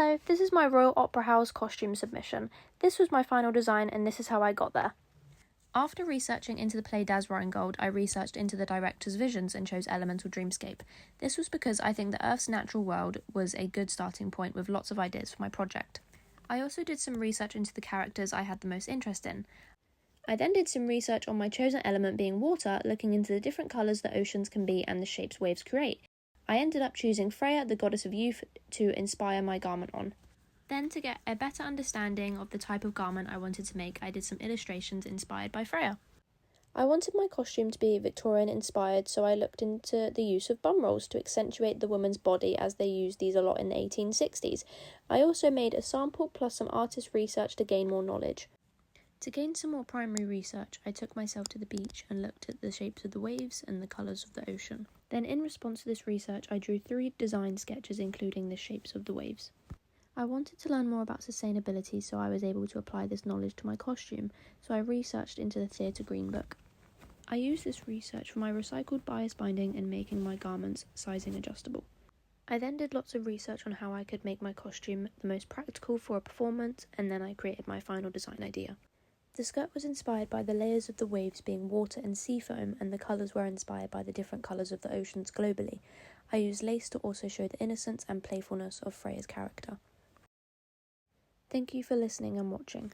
Hello, this is my Royal Opera House costume submission. This was my final design and this is how I got there. After researching into the play Das Rheingold, I researched into the director's visions and chose Elemental Dreamscape. This was because I think the Earth's natural world was a good starting point with lots of ideas for my project. I also did some research into the characters I had the most interest in. I then did some research on my chosen element being water, looking into the different colours the oceans can be and the shapes waves create. I ended up choosing Freya, the goddess of youth, to inspire my garment on. Then, to get a better understanding of the type of garment I wanted to make, I did some illustrations inspired by Freya. I wanted my costume to be Victorian inspired, so I looked into the use of bum rolls to accentuate the woman's body, as they used these a lot in the 1860s. I also made a sample plus some artist research to gain more knowledge. To gain some more primary research, I took myself to the beach and looked at the shapes of the waves and the colours of the ocean. Then, in response to this research, I drew 3 design sketches including the shapes of the waves. I wanted to learn more about sustainability, so I was able to apply this knowledge to my costume, so I researched into the Theatre Green Book. I used this research for my recycled bias binding and making my garments sizing adjustable. I then did lots of research on how I could make my costume the most practical for a performance, and then I created my final design idea. The skirt was inspired by the layers of the waves being water and sea foam, and the colours were inspired by the different colours of the oceans globally. I used lace to also show the innocence and playfulness of Freya's character. Thank you for listening and watching.